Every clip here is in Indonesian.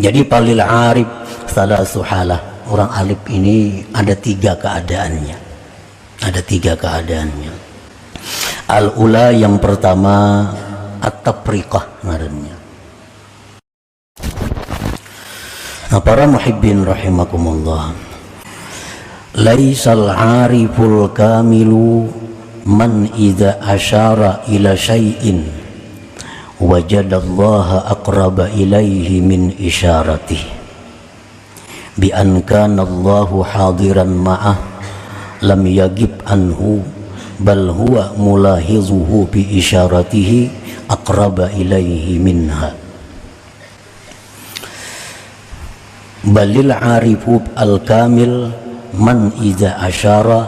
Jadi palil arif salasu halah. Orang alif ini ada tiga keadaannya. Ada tiga keadaannya. Al-ula yang pertama at-tafriqah ngarannya. Nah, para muhibbin rahimakumullah. Laisal ariful kamilu man idza asyara ila syai'in wajadallaha aqraba ilaihi min isyaratihi bi an kana Allahu hadiran ma'ah lam yagib anhu bal huwa mulahizuhu bi isyaratihi aqraba ilaihi minha. Balil arifu al-kamil man idza asyara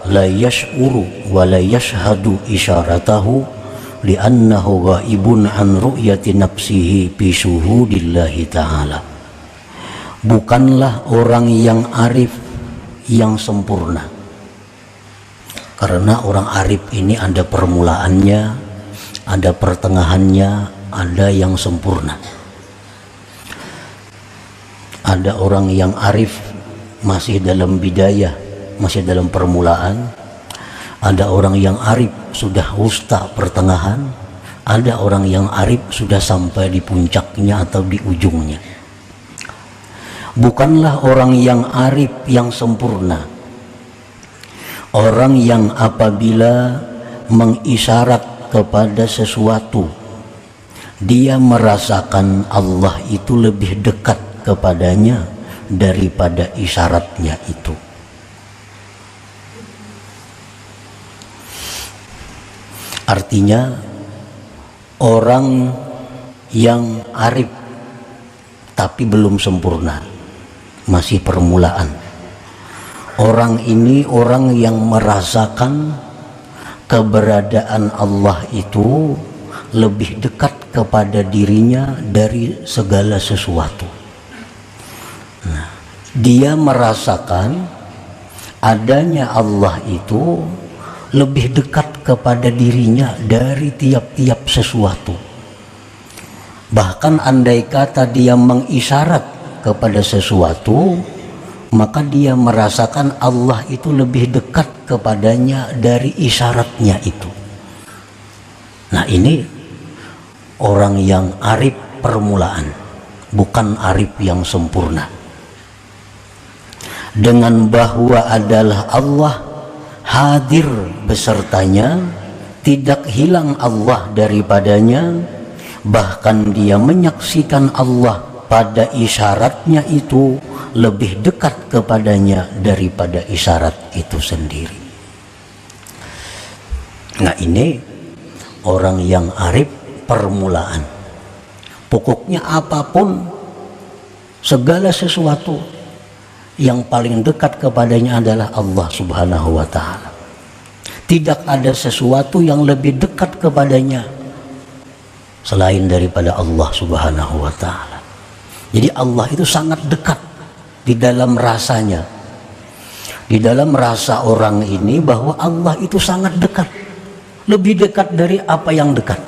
la yash'uru wa la yashhadu isyaratahu li'annahu ghaibun an ru'yati nafsihi bi syuhudillahi ta'ala. Bukanlah orang yang arif yang sempurna, karena orang arif ini ada permulaannya, ada pertengahannya, ada yang sempurna. Ada orang yang arif masih dalam bidayah, masih dalam permulaan. Ada orang yang arif sudah wusta pertengahan. Ada orang yang arif sudah sampai di puncaknya atau di ujungnya. Bukanlah orang yang arif yang sempurna, orang yang apabila mengisyarat kepada sesuatu dia merasakan Allah itu lebih dekat kepadanya daripada isyaratnya itu. Artinya orang yang arif tapi belum sempurna, masih permulaan. Orang ini orang yang merasakan keberadaan Allah itu lebih dekat kepada dirinya dari segala sesuatu. Nah, dia merasakan adanya Allah itu lebih dekat kepada dirinya dari tiap-tiap sesuatu. Bahkan andai kata dia mengisyarat kepada sesuatu, maka dia merasakan Allah itu lebih dekat kepadanya dari isyaratnya itu. Nah, ini orang yang arif permulaan, bukan arif yang sempurna. Dengan bahwa adalah Allah hadir besertanya, tidak hilang Allah daripadanya, bahkan dia menyaksikan Allah pada isyaratnya itu lebih dekat kepadanya daripada isyarat itu sendiri. Nah, ini orang yang arif permulaan. Pokoknya apapun, segala sesuatu yang paling dekat kepadanya adalah Allah Subhanahu wa ta'ala. Tidak ada sesuatu yang lebih dekat kepadanya selain daripada Allah Subhanahu wa ta'ala. Jadi Allah itu sangat dekat di dalam rasanya, di dalam rasa orang ini bahwa Allah itu sangat dekat, lebih dekat dari apa yang dekat.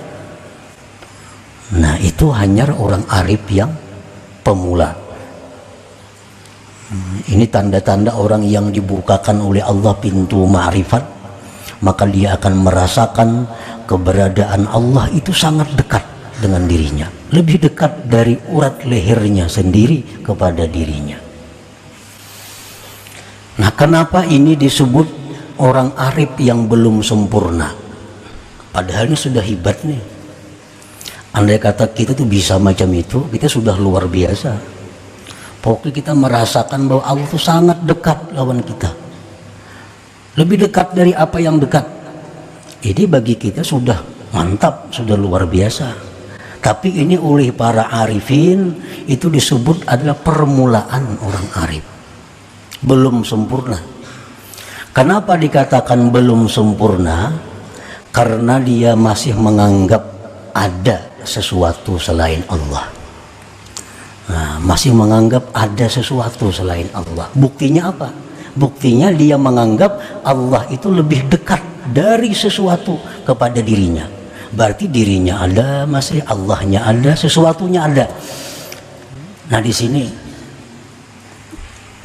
Nah, itu hanya orang arif yang pemula. Ini tanda-tanda orang yang dibukakan oleh Allah pintu ma'rifat, maka dia akan merasakan keberadaan Allah itu sangat dekat dengan dirinya, lebih dekat dari urat lehernya sendiri kepada dirinya. Nah, kenapa ini disebut orang arif yang belum sempurna? Padahal ini sudah hebat nih. Andai kata kita tuh bisa macam itu, kita sudah luar biasa. Pokoknya kita merasakan bahwa Allah itu sangat dekat lawan kita, lebih dekat dari apa yang dekat. Jadi bagi kita sudah mantap, sudah luar biasa. Tapi ini oleh para arifin itu disebut adalah permulaan orang arif, belum sempurna. Kenapa dikatakan belum sempurna? Karena dia masih menganggap ada sesuatu selain Allah. Nah, masih menganggap ada sesuatu selain Allah. Buktinya apa? Buktinya dia menganggap Allah itu lebih dekat dari sesuatu kepada dirinya. Berarti dirinya ada, masih Allahnya ada, sesuatunya ada. Nah di sini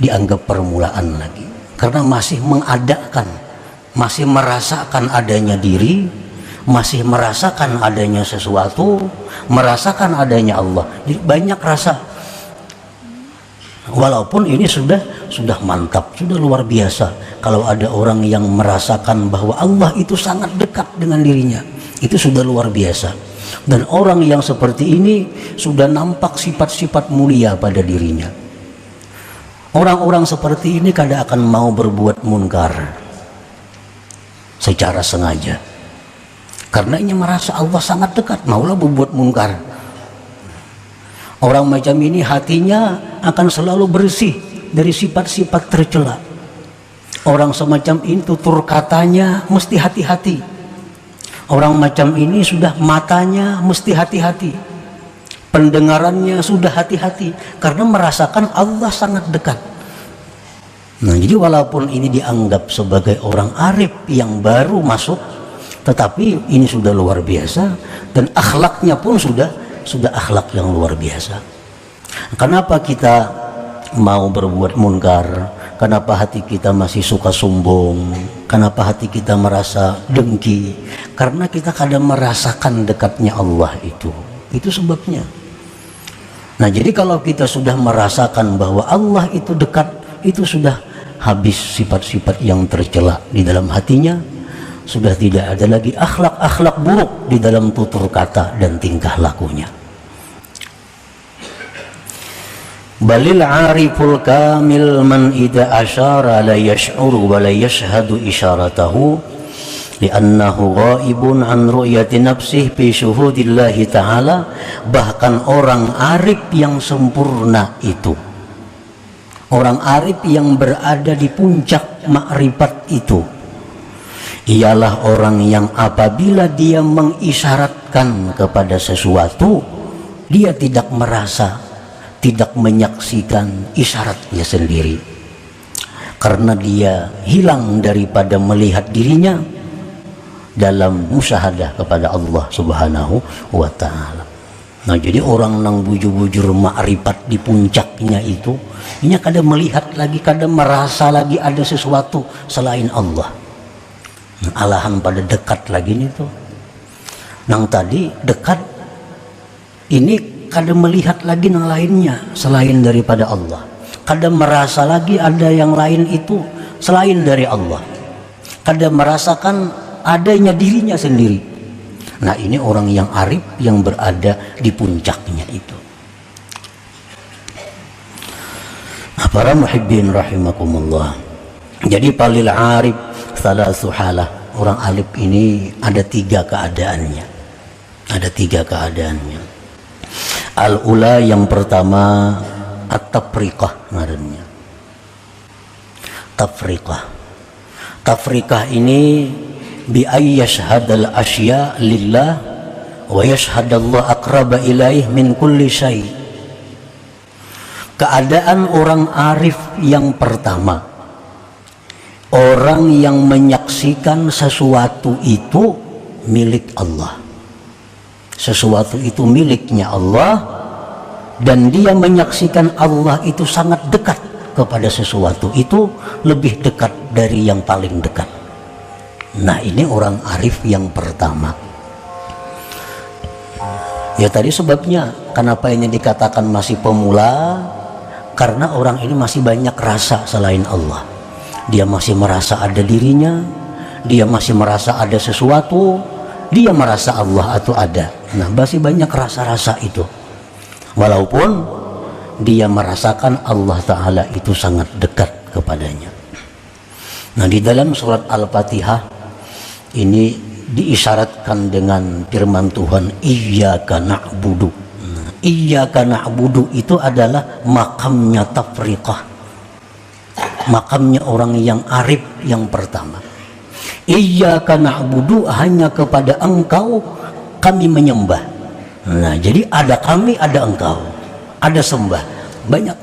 dianggap permulaan lagi, karena masih mengadakan, masih merasakan adanya diri, masih merasakan adanya sesuatu, merasakan adanya Allah. Jadi banyak rasa. Walaupun ini sudah mantap, sudah luar biasa. Kalau ada orang yang merasakan bahwa Allah itu sangat dekat dengan dirinya, itu sudah luar biasa. Dan orang yang seperti ini sudah nampak sifat-sifat mulia pada dirinya. Orang-orang seperti ini kadang akan mau berbuat munkar secara sengaja, karena ini merasa Allah sangat dekat, maulah berbuat munkar. Orang macam ini hatinya akan selalu bersih dari sifat-sifat tercela. Orang semacam ini tutur katanya mesti hati-hati. Orang macam ini sudah matanya mesti hati-hati, pendengarannya sudah hati-hati, karena merasakan Allah sangat dekat. Nah jadi walaupun ini dianggap sebagai orang arif yang baru masuk, tetapi ini sudah luar biasa, dan akhlaknya pun sudah akhlak yang luar biasa. Kenapa kita mau berbuat munkar? Kenapa hati kita masih suka sombong? Kenapa hati kita merasa dengki? Karena kita kadang merasakan dekatnya Allah itu sebabnya. Nah jadi kalau kita sudah merasakan bahwa Allah itu dekat, itu sudah habis sifat-sifat yang tercela di dalam hatinya. Sudah tidak ada lagi akhlak-akhlak buruk di dalam tutur kata dan tingkah lakunya. Balil ariful kamil man idza asyara la yash'uru wa la yashhadu isyaratahu li'annahu ghaibun an ru'yati nafsihi fi syuhudillahi ta'ala. Bahkan orang arif yang sempurna itu, orang arif yang berada di puncak makrifat itu, ialah orang yang apabila dia mengisyaratkan kepada sesuatu, dia tidak merasa, tidak menyaksikan isyaratnya sendiri, karena dia hilang daripada melihat dirinya dalam musyahadah kepada Allah Subhanahu wa ta'ala. Nah jadi orang nang bujur-bujur makrifat di puncaknya itu, ini kadang melihat lagi, kadang merasa lagi ada sesuatu selain Allah. Alahan pada dekat lagi nih tuh. Nang tadi dekat, ini kadang melihat lagi yang lainnya selain daripada Allah. Kadang merasa lagi ada yang lain itu selain dari Allah. Kadang merasakan adanya dirinya sendiri. Nah ini orang yang arif yang berada di puncaknya itu. Nah, para muhibbin rahimakumullah. Jadi palil arif salasu halah. Orang alif ini ada tiga keadaannya. Ada tiga keadaannya. Al-ula yang pertama at-tafriqah ngarannya. Tafriqah. Tafriqah ini bi ay yashhadal asya lillah wa yashhadallahu aqraba ilaih min kulli syai. Keadaan orang arif yang pertama, orang yang menyaksikan sesuatu itu milik Allah, sesuatu itu miliknya Allah, dan dia menyaksikan Allah itu sangat dekat kepada sesuatu itu, lebih dekat dari yang paling dekat. Nah ini orang arif yang pertama. Ya tadi sebabnya kenapa ini dikatakan masih pemula, karena orang ini masih banyak rasa selain Allah. Dia masih merasa ada dirinya, dia masih merasa ada sesuatu, dia merasa Allah itu ada. Nah masih banyak rasa-rasa itu, walaupun dia merasakan Allah Ta'ala itu sangat dekat kepadanya. Nah di dalam surat Al-Fatihah ini diisyaratkan dengan firman Tuhan iyyaka na'budu. Nah, iyyaka na'budu itu adalah makamnya tafriqah, makamnya orang yang arif yang pertama. Iyyaka na'budu, hanya kepada engkau kami menyembah. Nah jadi ada kami, ada engkau, ada sembah, banyak.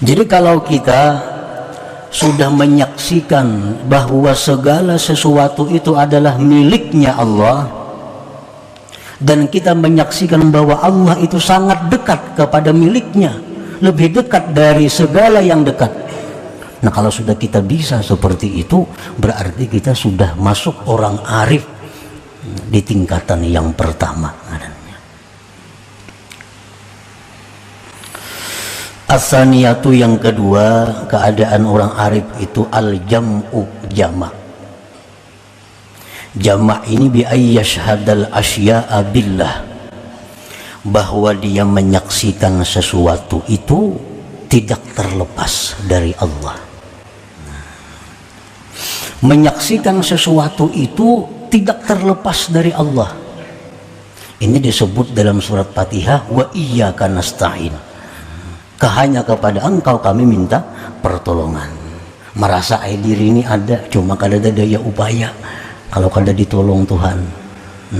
Jadi kalau kita sudah menyaksikan bahwa segala sesuatu itu adalah miliknya Allah, dan kita menyaksikan bahwa Allah itu sangat dekat kepada miliknya, lebih dekat dari segala yang dekat. Nah, kalau sudah kita bisa seperti itu, berarti kita sudah masuk orang arif di tingkatan yang pertama. As-saniyatu yang kedua, keadaan orang arif itu al-jam'u, jamak. Jamak ini bi ayyashhadal asya'a billah, bahwa dia menyaksikan sesuatu itu tidak terlepas dari Allah. Menyaksikan sesuatu itu tidak terlepas dari Allah. Ini disebut dalam surat Fatihah, wa iyyaka nasta'in. Hanya kepada Engkau kami minta pertolongan. Merasa diri ini ada, cuma kada ada daya upaya kalau kada ditolong Tuhan.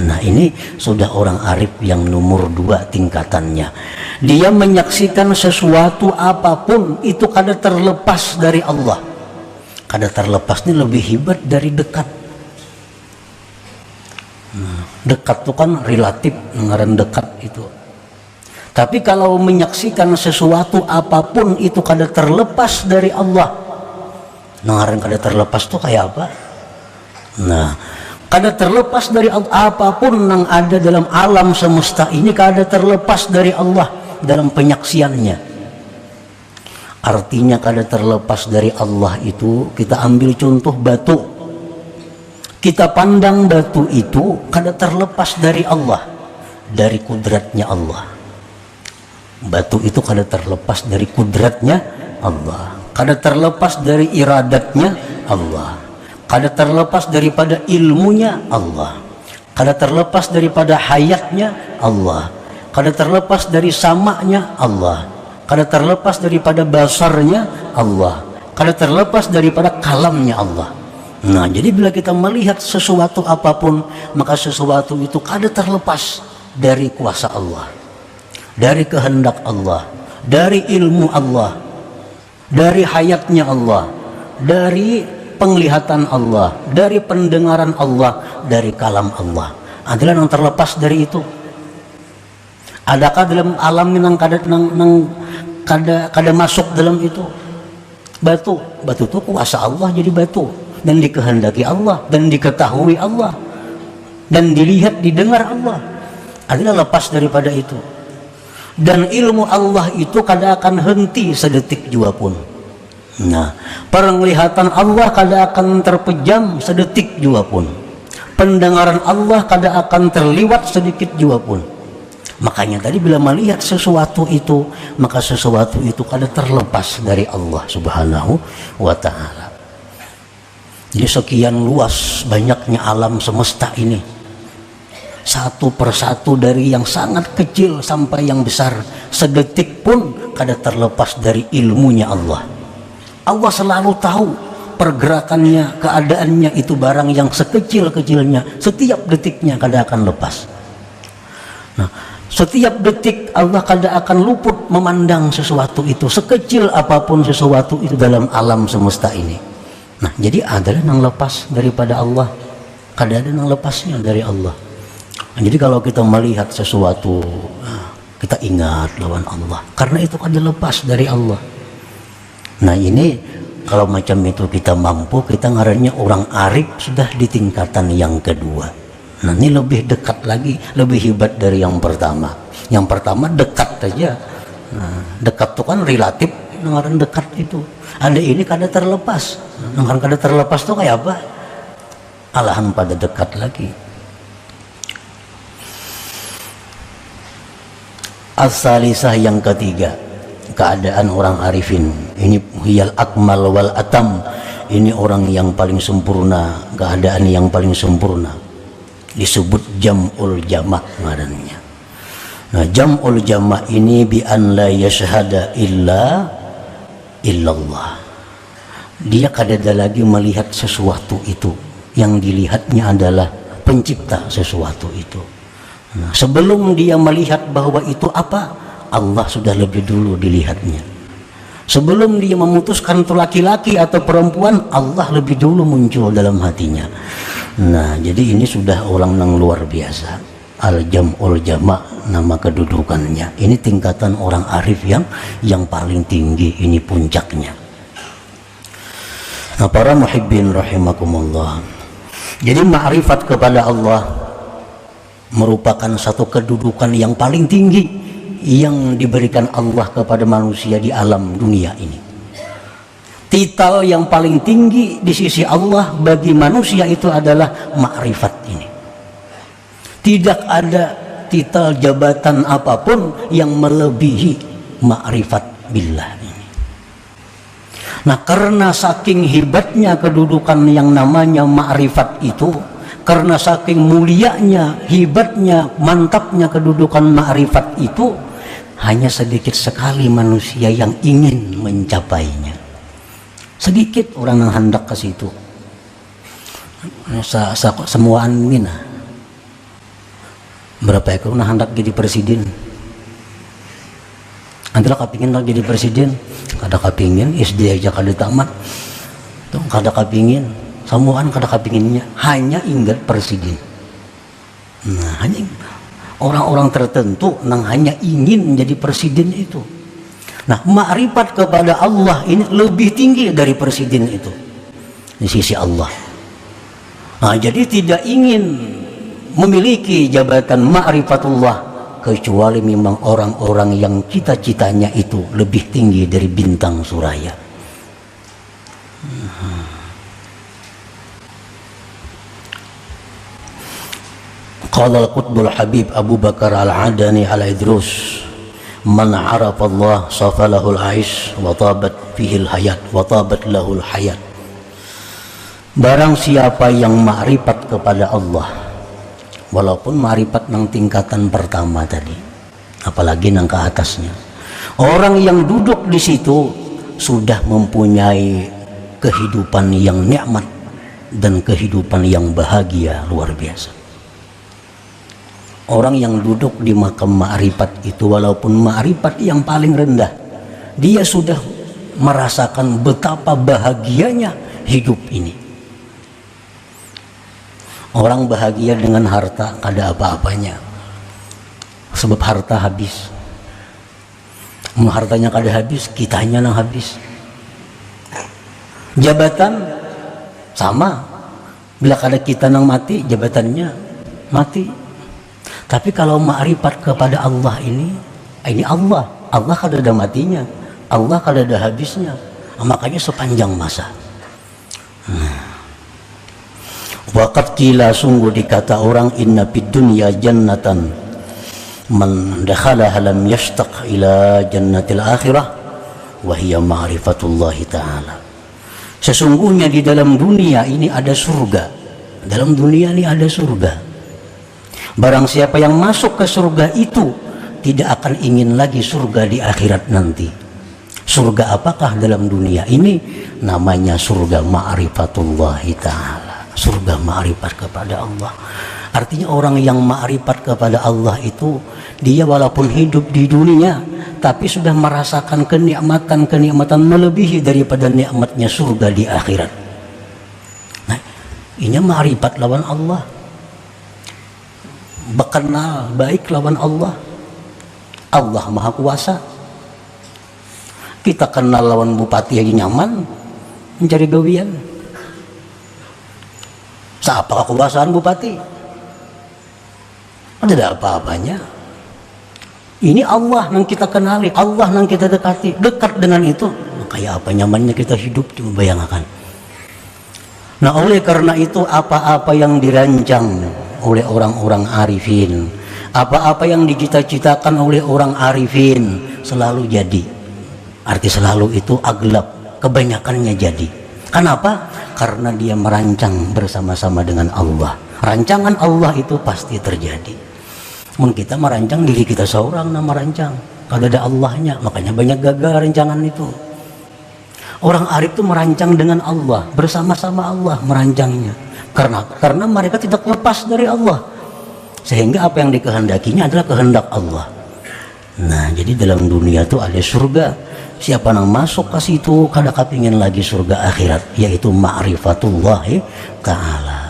Nah, ini sudah orang arif yang nomor 2 tingkatannya. Dia menyaksikan sesuatu apapun itu kada terlepas dari Allah. Kada terlepas ini lebih hebat dari dekat. Dekat itu kan relatif, ngaran dekat itu. Tapi kalau menyaksikan sesuatu apapun itu kada terlepas dari Allah. Ngaran kada terlepas itu kayak apa? Nah, kada terlepas dari Allah, apapun yang ada dalam alam semesta ini kada terlepas dari Allah dalam penyaksiannya. Artinya kada terlepas dari Allah itu, kita ambil contoh batu. Kita pandang batu itu kada terlepas dari Allah, dari kudratnya Allah. Batu itu kada terlepas dari kudratnya Allah, kada terlepas dari iradatnya Allah, kada terlepas daripada ilmunya Allah, kada terlepas daripada hayatnya Allah, kada terlepas dari samanya Allah, kada terlepas daripada basarnya Allah, kada terlepas daripada kalamnya Allah. Nah, jadi bila kita melihat sesuatu apapun, maka sesuatu itu kada terlepas dari kuasa Allah, dari kehendak Allah, dari ilmu Allah, dari hayatnya Allah, dari penglihatan Allah, dari pendengaran Allah, dari kalam Allah. Adalah yang terlepas dari itu. Adakah dalam alam yang kada masuk dalam itu? Batu itu kuasa Allah jadi batu, dan dikehendaki Allah, dan diketahui Allah, dan dilihat didengar Allah. Adalah lepas daripada itu. Dan ilmu Allah itu kada akan henti sedetik jua pun. Nah, penglihatan Allah kada akan terpejam sedetik jua pun. Pendengaran Allah kada akan terliwat sedikit jua pun. Makanya tadi bila melihat sesuatu itu, maka sesuatu itu kada terlepas dari Allah Subhanahu wa ta'ala. Jadi sekian luas banyaknya alam semesta ini, satu persatu dari yang sangat kecil sampai yang besar, sedetik pun kada terlepas dari ilmunya Allah. Allah selalu tahu pergerakannya, keadaannya itu barang yang sekecil-kecilnya, setiap detiknya kada akan lepas. Nah, setiap detik Allah kada akan luput memandang sesuatu itu, sekecil apapun sesuatu itu dalam alam semesta ini. Nah, jadi adalah yang lepas daripada Allah, kada ada yang lepasnya dari Allah. Jadi kalau kita melihat sesuatu, kita ingat lawan Allah, karena itu kada lepas dari Allah. Nah, ini kalau macam itu kita mampu, kita ngarannya orang arif sudah di tingkatan yang kedua. Nah, ini lebih dekat lagi, lebih hebat dari yang pertama. Yang pertama dekat saja. Nah, dekat itu kan relatif, ngaran dekat itu. Ada ini kada terlepas. Ngaran kada terlepas itu kayak apa? Alahan pada dekat lagi. As-salisah yang ketiga, keadaan orang arifin ini hiyal akmal wal atam, ini orang yang paling sempurna, keadaan yang paling sempurna, disebut jam'ul jamak ngarannya. Nah, jam'ul jamak ini bi an la yashhada illallah, dia kada ada lagi melihat sesuatu itu, yang dilihatnya adalah pencipta sesuatu itu. Nah, sebelum dia melihat bahwa itu apa, Allah sudah lebih dulu dilihatnya. Sebelum dia memutuskan itu laki-laki atau perempuan, Allah lebih dulu muncul dalam hatinya. Nah, jadi ini sudah orang yang luar biasa. al-jam'ul jama' nama kedudukannya. Ini tingkatan orang arif yang paling tinggi, ini puncaknya. Nah, para muhibbin rahimakumullah. Jadi ma'rifat kepada Allah merupakan satu kedudukan yang paling tinggi yang diberikan Allah kepada manusia di alam dunia ini. Titel yang paling tinggi di sisi Allah bagi manusia itu adalah ma'rifat ini. Tidak ada titel jabatan apapun yang melebihi ma'rifat billah ini. Nah, karena saking hebatnya kedudukan yang namanya ma'rifat itu, karena saking mulianya, hebatnya, mantapnya kedudukan ma'rifat itu, hanya sedikit sekali manusia yang ingin mencapainya. Sedikit orang yang hendak ke situ. Semuaan mina. Berapa ekor nah hendak jadi presiden? Antara kepingin nak jadi presiden, kada kepingin SD aja kada tamat. Tuh kada kepingin, semuaan kada kepinginnya, hanya ingat presiden. Nah, hanya orang-orang tertentu yang hanya ingin menjadi presiden itu. Nah, makrifat kepada Allah ini lebih tinggi dari presiden itu di sisi Allah. Nah, jadi tidak ingin memiliki jabatan ma'rifatullah kecuali memang orang-orang yang cita-citanya itu lebih tinggi dari bintang suraya. Qala al-qutbul habib Abu Bakar al-Adani al-Idrus, man 'arafa Allah safalahul 'aish wa tabat fihil hayat wa tabat lahul hayat. Barang siapa yang ma'rifat kepada Allah, walaupun ma'rifat nang tingkatan pertama tadi, apalagi nang ke atasnya, orang yang duduk di situ sudah mempunyai kehidupan yang nikmat dan kehidupan yang bahagia luar biasa. Orang yang duduk di makam ma'rifat itu, walaupun ma'rifat yang paling rendah, dia sudah merasakan betapa bahagianya hidup ini. Orang bahagia dengan harta kada apa-apanya, sebab harta habis. Hartanya kada habis, kitanya nang habis. Jabatan sama, bila kada kita nang mati, jabatannya mati. Tapi kalau ma'rifat kepada Allah ini Allah kada ada matinya, Allah kada ada habisnya. Makanya sepanjang masa. Waqad qila, sungguh dikata orang, inna fid dunya jannatan man dakhalaha lam yashtaq ila jannatil akhirah wa hiya ma'rifatullah ta'ala. Sesungguhnya di dalam dunia ini ada surga. Dalam dunia ini ada surga. Barang siapa yang masuk ke surga itu tidak akan ingin lagi surga di akhirat nanti. Surga apakah dalam dunia ini? Namanya surga ma'rifatullah ta'ala. Surga ma'rifat kepada Allah. Artinya orang yang ma'rifat kepada Allah itu, dia walaupun hidup di dunia tapi sudah merasakan kenikmatan melebihi daripada nikmatnya surga di akhirat. Nah, ini ma'rifat lawan Allah. Berkenal baik lawan Allah. Allah Maha Kuasa. Kita kenal lawan bupati aja nyaman mencari gawian. Siapa kekuasaan bupati? Ada apa-apanya. Ini Allah yang kita kenali, Allah yang kita dekati. Dekat dengan itu, kayak apa nyamannya kita hidup, coba bayangkan. Nah, oleh karena itu apa-apa yang dirancang oleh orang-orang arifin, apa-apa yang dicita-citakan oleh orang arifin selalu jadi. Arti selalu itu aglab, kebanyakannya jadi. Kenapa? Karena dia merancang bersama-sama dengan Allah. Rancangan Allah itu pasti terjadi. Mungkin kita merancang diri kita seorang, nama rancang. Kalau ada Allahnya, makanya banyak gagal rancangan itu. Orang arif itu merancang dengan Allah, bersama-sama Allah merancangnya. Karena mereka tidak lepas dari Allah. Sehingga apa yang dikehendakinya adalah kehendak Allah. Nah, jadi dalam dunia itu ada surga. Siapa yang masuk ke situ kada kepingin lagi surga akhirat, yaitu ma'rifatullah ta'ala.